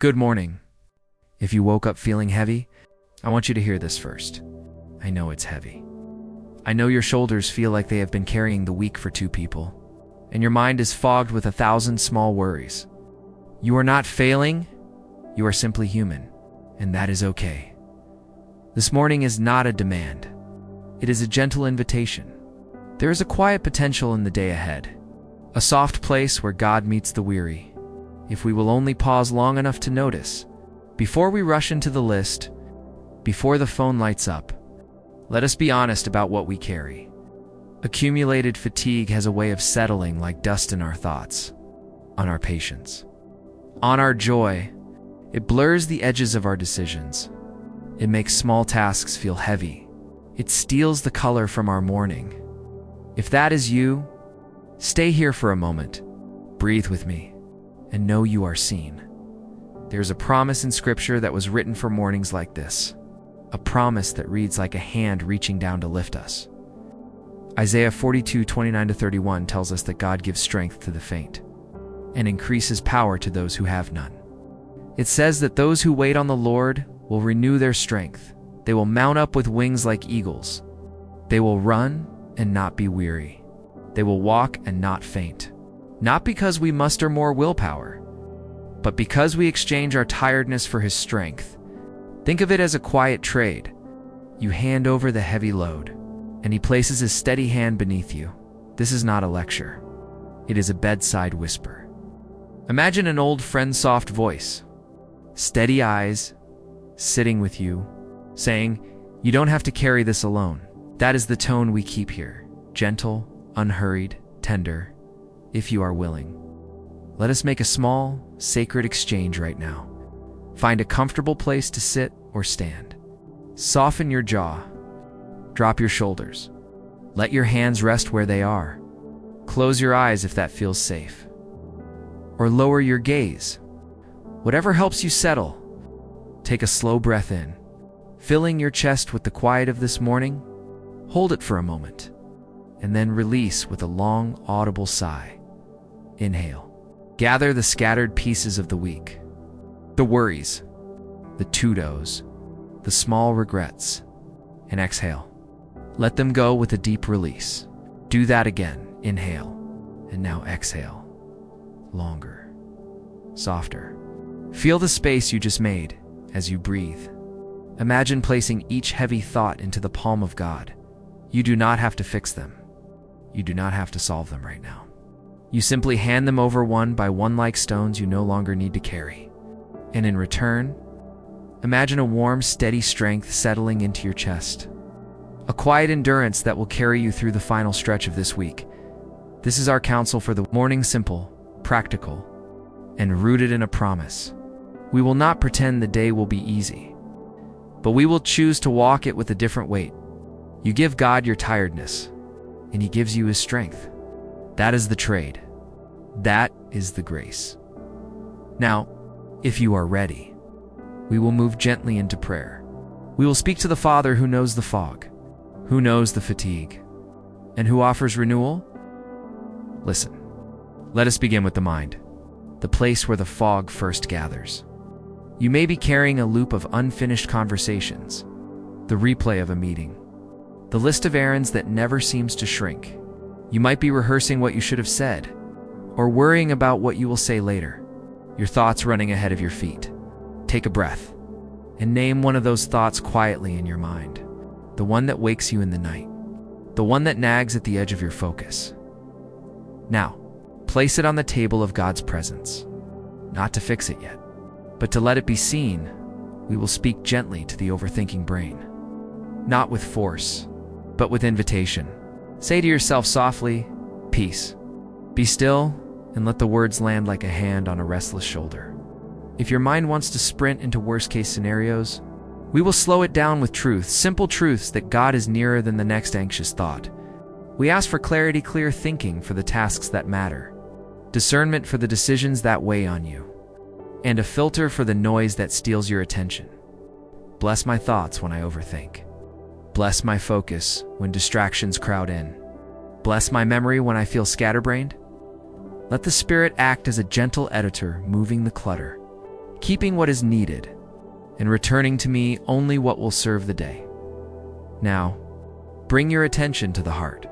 Good morning. If you woke up feeling heavy, I want you to hear this first. I know it's heavy. I know your shoulders feel like they have been carrying the week for two people, and your mind is fogged with 1,000 small worries. You are not failing, you are simply human, and that is okay. This morning is not a demand. It is a gentle invitation. There is a quiet potential in the day ahead, a soft place where God meets the weary. If we will only pause long enough to notice, before we rush into the list, before the phone lights up, let us be honest about what we carry. Accumulated fatigue has a way of settling like dust in our thoughts, on our patience, on our joy. It blurs the edges of our decisions. It makes small tasks feel heavy. It steals the color from our morning. If that is you, stay here for a moment, breathe with me, and know you are seen. There's a promise in Scripture that was written for mornings like this, a promise that reads like a hand reaching down to lift us. Isaiah 42:29-31 tells us that God gives strength to the faint and increases power to those who have none. It says that those who wait on the Lord will renew their strength. They will mount up with wings like eagles. They will run and not be weary. They will walk and not faint. Not because we muster more willpower, but because we exchange our tiredness for His strength. Think of it as a quiet trade. You hand over the heavy load, and He places His steady hand beneath you. This is not a lecture. It is a bedside whisper. Imagine an old friend's soft voice, steady eyes, sitting with you, saying, "You don't have to carry this alone." That is the tone we keep here, gentle, unhurried, tender. If you are willing, let us make a small, sacred exchange right now. Find a comfortable place to sit or stand. Soften your jaw. Drop your shoulders. Let your hands rest where they are. Close your eyes if that feels safe. Or lower your gaze. Whatever helps you settle. Take a slow breath in, filling your chest with the quiet of this morning. Hold it for a moment, and then release with a long, audible sigh. Inhale. Gather the scattered pieces of the week. The worries, the to-dos, the small regrets, and exhale. Let them go with a deep release. Do that again. Inhale, and now exhale. Longer, softer. Feel the space you just made as you breathe. Imagine placing each heavy thought into the palm of God. You do not have to fix them. You do not have to solve them right now. You simply hand them over one by one like stones you no longer need to carry. And in return, imagine a warm, steady strength settling into your chest. A quiet endurance that will carry you through the final stretch of this week. This is our counsel for the morning, simple, practical, and rooted in a promise. We will not pretend the day will be easy, but we will choose to walk it with a different weight. You give God your tiredness, and He gives you His strength. That is the trade. That is the grace. Now, if you are ready, we will move gently into prayer. We will speak to the Father who knows the fog, who knows the fatigue, and who offers renewal. Listen, let us begin with the mind, the place where the fog first gathers. You may be carrying a loop of unfinished conversations, the replay of a meeting, the list of errands that never seems to shrink. You might be rehearsing what you should have said, or worrying about what you will say later, your thoughts running ahead of your feet. Take a breath, and name one of those thoughts quietly in your mind, the one that wakes you in the night, the one that nags at the edge of your focus. Now, place it on the table of God's presence, not to fix it yet, but to let it be seen. We will speak gently to the overthinking brain, not with force, but with invitation. Say to yourself softly, "Peace. Be still," and let the words land like a hand on a restless shoulder. If your mind wants to sprint into worst-case scenarios, we will slow it down with truth, simple truths that God is nearer than the next anxious thought. We ask for clarity, clear thinking for the tasks that matter, discernment for the decisions that weigh on you, and a filter for the noise that steals your attention. Bless my thoughts when I overthink. Bless my focus when distractions crowd in. Bless my memory when I feel scatterbrained. Let the Spirit act as a gentle editor, moving the clutter, keeping what is needed, and returning to me only what will serve the day. Now, bring your attention to the heart,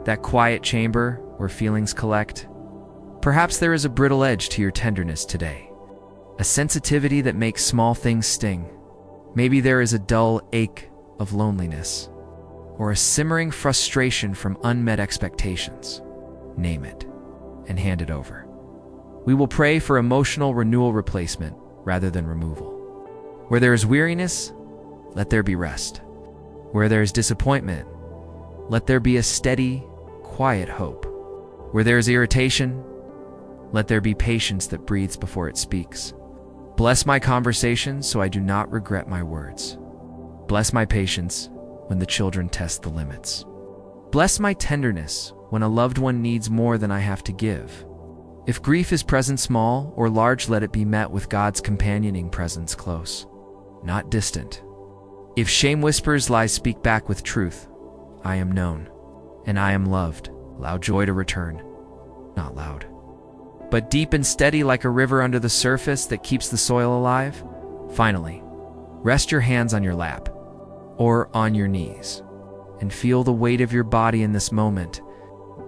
that quiet chamber where feelings collect. Perhaps there is a brittle edge to your tenderness today, a sensitivity that makes small things sting. Maybe there is a dull ache of loneliness, or a simmering frustration from unmet expectations. Name it and hand it over. We will pray for emotional renewal replacement rather than removal. Where there is weariness, let there be rest. Where there is disappointment, let there be a steady, quiet hope. Where there is irritation, let there be patience that breathes before it speaks. Bless my conversations so I do not regret my words. Bless my patience when the children test the limits. Bless my tenderness when a loved one needs more than I have to give. If grief is present small or large, let it be met with God's companioning presence close, not distant. If shame whispers, lies speak back with truth. I am known, and I am loved. Allow joy to return, not loud, but deep and steady like a river under the surface that keeps the soil alive. Finally, rest your hands on your lap or on your knees and feel the weight of your body in this moment.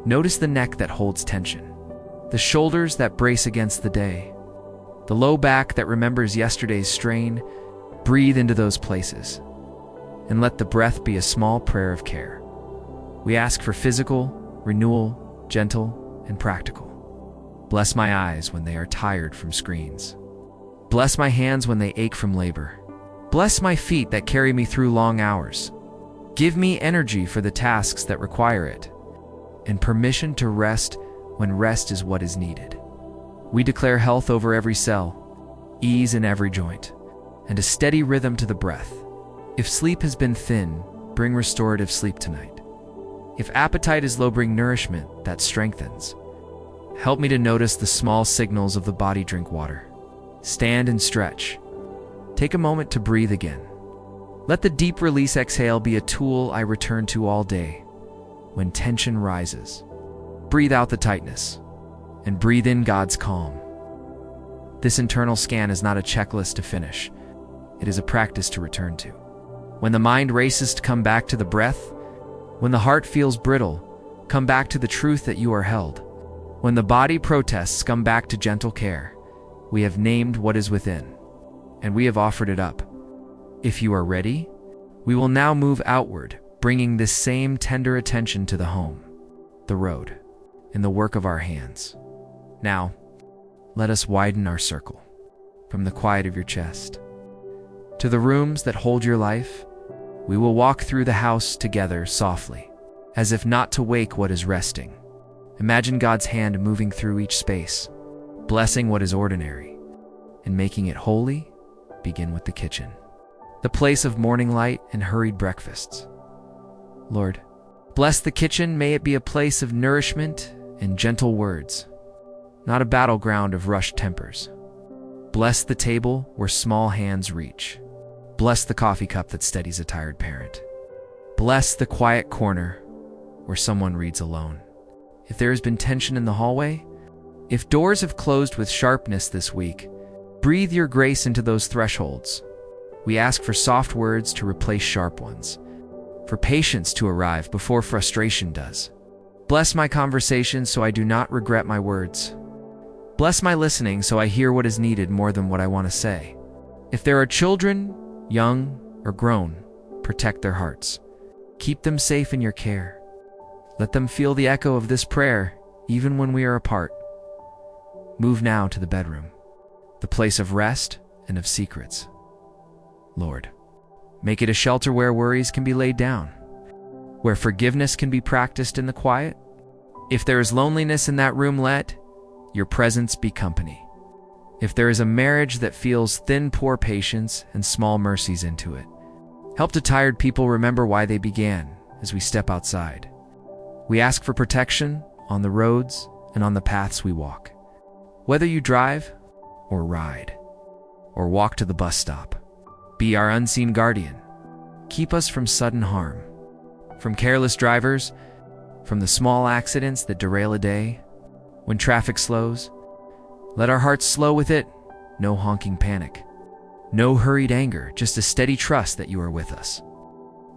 Notice the neck that holds tension, the shoulders that brace against the day, the low back that remembers yesterday's strain. Breathe into those places and let the breath be a small prayer of care. We ask for physical renewal, gentle and practical. Bless my eyes when they are tired from screens. Bless my hands when they ache from labor. Bless my feet that carry me through long hours. Give me energy for the tasks that require it, and permission to rest when rest is what is needed. We declare health over every cell, ease in every joint, and a steady rhythm to the breath. If sleep has been thin, bring restorative sleep tonight. If appetite is low, bring nourishment that strengthens. Help me to notice the small signals of the body. Drink water. Stand and stretch. Take a moment to breathe again. Let the deep release exhale be a tool I return to all day. When tension rises, breathe out the tightness and breathe in God's calm. This internal scan is not a checklist to finish. It is a practice to return to. When the mind races, to come back to the breath. When the heart feels brittle, come back to the truth that you are held. When the body protests, come back to gentle care. We have named what is within, and we have offered it up. If you are ready, we will now move outward, bringing this same tender attention to the home, the road, and the work of our hands. Now, let us widen our circle, from the quiet of your chest to the rooms that hold your life. We will walk through the house together softly, as if not to wake what is resting. Imagine God's hand moving through each space, blessing what is ordinary, and making it holy. Begin with the kitchen, the place of morning light and hurried breakfasts. Lord, bless the kitchen. May it be a place of nourishment and gentle words, not a battleground of rushed tempers. Bless the table where small hands reach. Bless the coffee cup that steadies a tired parent. Bless the quiet corner where someone reads alone. If there has been tension in the hallway, if doors have closed with sharpness this week, breathe your grace into those thresholds. We ask for soft words to replace sharp ones, for patience to arrive before frustration does. Bless my conversation so I do not regret my words. Bless my listening so I hear what is needed more than what I want to say. If there are children, young or grown, protect their hearts. Keep them safe in your care. Let them feel the echo of this prayer, even when we are apart. Move now to the bedroom, the place of rest and of secrets. Lord, make it a shelter where worries can be laid down, where forgiveness can be practiced in the quiet. If there is loneliness in that room, let your presence be company. If there is a marriage that feels thin, pour patience and small mercies into it. Help to tired people remember why they began as we step outside. We ask for protection on the roads and on the paths we walk. Whether you drive or ride or walk to the bus stop, be our unseen guardian. Keep us from sudden harm, from careless drivers, from the small accidents that derail a day. When traffic slows, let our hearts slow with it. no honking panic, no hurried anger, just a steady trust that you are with us.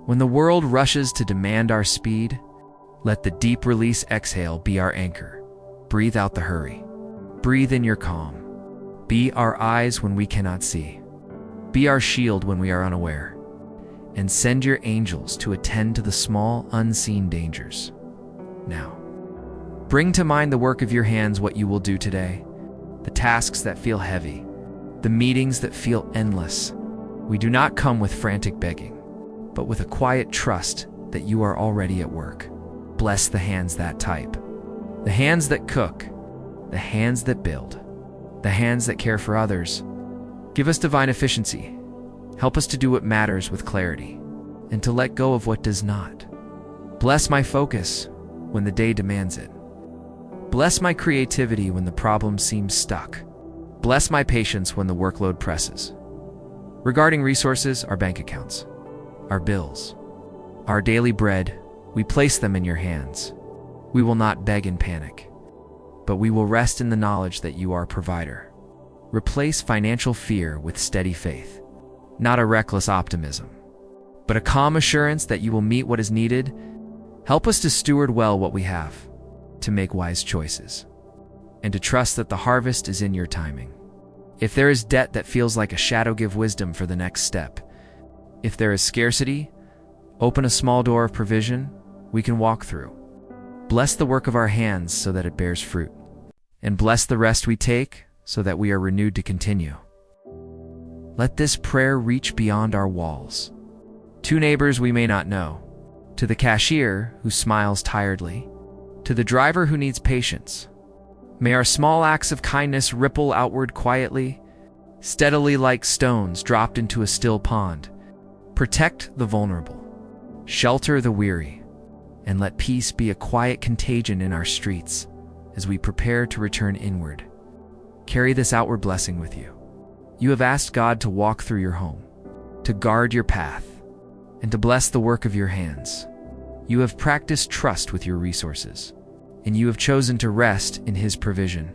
When the world rushes to demand our speed, let the deep release exhale be our anchor. Breathe out the hurry. Breathe in your calm. Be our eyes when we cannot see. Be our shield when we are unaware. And send your angels to attend to the small, unseen dangers. Now, bring to mind the work of your hands, what you will do today, the tasks that feel heavy, the meetings that feel endless. We do not come with frantic begging, but with a quiet trust that you are already at work. Bless the hands that type, the hands that cook, the hands that build, the hands that care for others. Give us divine efficiency. Help us to do what matters with clarity and to let go of what does not. Bless my focus when the day demands it. Bless my creativity when the problem seems stuck. Bless my patience when the workload presses. Regarding resources, our bank accounts, our bills, our daily bread, we place them in your hands. We will not beg in panic, but we will rest in the knowledge that you are a provider. Replace financial fear with steady faith, not a reckless optimism, but a calm assurance that you will meet what is needed. Help us to steward well what we have, to make wise choices, and to trust that the harvest is in your timing. If there is debt that feels like a shadow, give wisdom for the next step. If there is scarcity, open a small door of provision we can walk through. Bless the work of our hands so that it bears fruit, and bless the rest we take so that we are renewed to continue. Let this prayer reach beyond our walls, to neighbors we may not know, to the cashier who smiles tiredly, to the driver who needs patience. May our small acts of kindness ripple outward quietly, steadily like stones dropped into a still pond. Protect the vulnerable, shelter the weary, and let peace be a quiet contagion in our streets as we prepare to return inward. Carry this outward blessing with you. You have asked God to walk through your home, to guard your path, and to bless the work of your hands. You have practiced trust with your resources, and you have chosen to rest in His provision.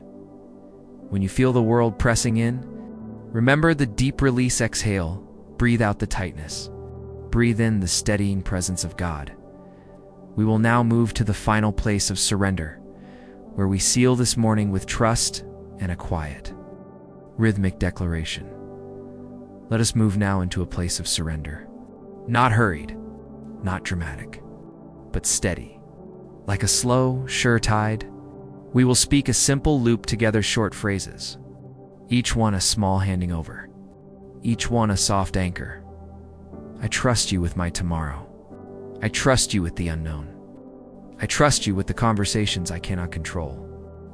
When you feel the world pressing in, remember the deep release exhale. Breathe out the tightness. Breathe in the steadying presence of God. We will now move to the final place of surrender, where we seal this morning with trust and a quiet, rhythmic declaration. Let us move now into a place of surrender. Not hurried, not dramatic, but steady. Like a slow, sure tide, we will speak a simple loop together, short phrases, each one a small handing over, each one a soft anchor. I trust you with my tomorrow. I trust you with the unknown. I trust you with the conversations I cannot control.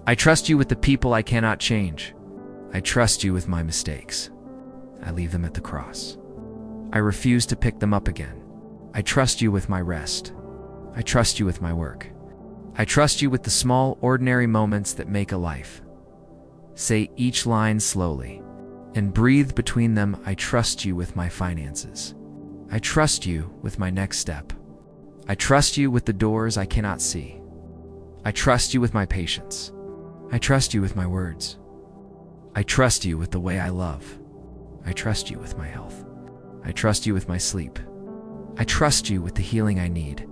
I trust you with the people I cannot change. I trust you with my mistakes. I leave them at the cross. I refuse to pick them up again. I trust you with my rest. I trust you with my work. I trust you with the small, ordinary moments that make a life. Say each line slowly and breathe between them. I trust you with my finances. I trust you with my next step. I trust you with the doors I cannot see. I trust you with my patience. I trust you with my words. I trust you with the way I love. I trust you with my health. I trust you with my sleep. I trust you with the healing I need.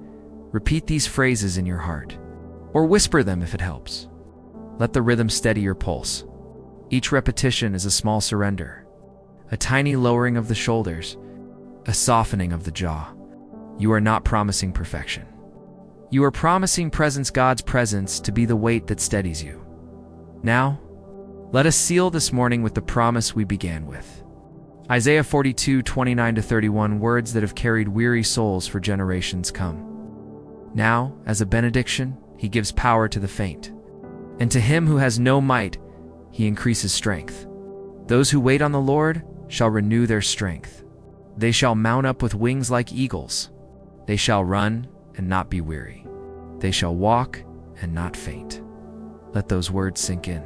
Repeat these phrases in your heart, or whisper them if it helps. Let the rhythm steady your pulse. Each repetition is a small surrender, a tiny lowering of the shoulders, a softening of the jaw. You are not promising perfection. You are promising presence, God's presence, to be the weight that steadies you. Now, let us seal this morning with the promise we began with. Isaiah 42:29-31, words that have carried weary souls for generations come. Now, as a benediction, He gives power to the faint, and to him who has no might, He increases strength. Those who wait on the Lord shall renew their strength. They shall mount up with wings like eagles. They shall run and not be weary. They shall walk and not faint. Let those words sink in.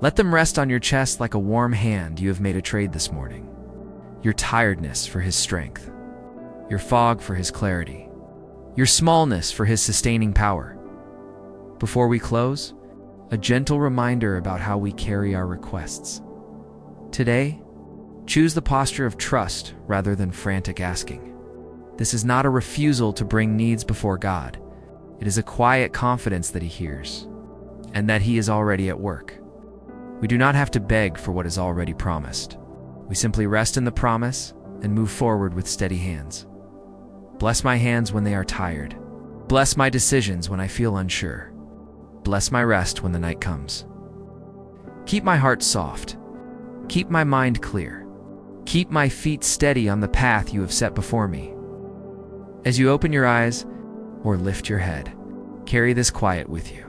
Let them rest on your chest like a warm hand. You have made a trade this morning. Your tiredness for His strength. Your fog for His clarity. Your smallness for His sustaining power. Before we close, a gentle reminder about how we carry our requests. Today, choose the posture of trust rather than frantic asking. This is not a refusal to bring needs before God. It is a quiet confidence that He hears, and that He is already at work. We do not have to beg for what is already promised. We simply rest in the promise and move forward with steady hands. Bless my hands when they are tired. Bless my decisions when I feel unsure. Bless my rest when the night comes. Keep my heart soft. Keep my mind clear. Keep my feet steady on the path you have set before me. As you open your eyes or lift your head, carry this quiet with you.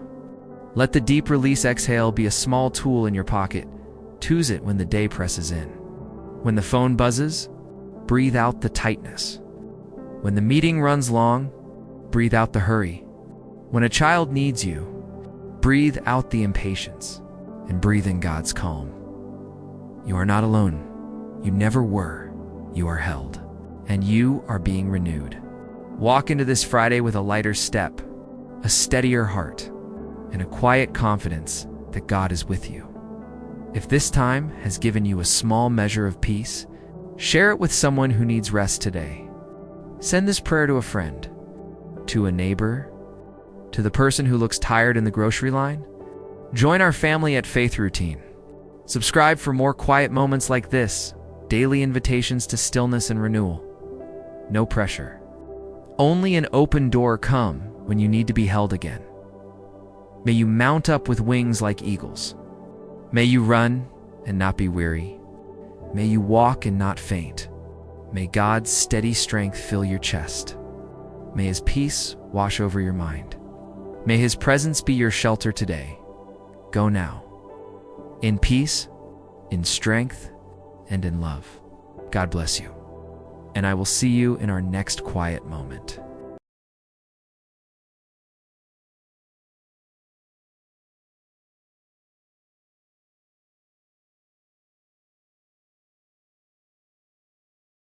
Let the deep release exhale be a small tool in your pocket. Choose it when the day presses in. When the phone buzzes, breathe out the tightness. When the meeting runs long, breathe out the hurry. When a child needs you, breathe out the impatience and breathe in God's calm. You are not alone. You never were. You are held, and you are being renewed. Walk into this Friday with a lighter step, a steadier heart, and a quiet confidence that God is with you. If this time has given you a small measure of peace, share it with someone who needs rest today. Send this prayer to a friend, to a neighbor, to the person who looks tired in the grocery line. Join our family at Faith Routine. Subscribe for more quiet moments like this, daily invitations to stillness and renewal. No pressure. Only an open door come when you need to be held again. May you mount up with wings like eagles. May you run and not be weary. May you walk and not faint. May God's steady strength fill your chest. May His peace wash over your mind. May His presence be your shelter today. Go now, in peace, in strength, and in love. God bless you, and I will see you in our next quiet moment.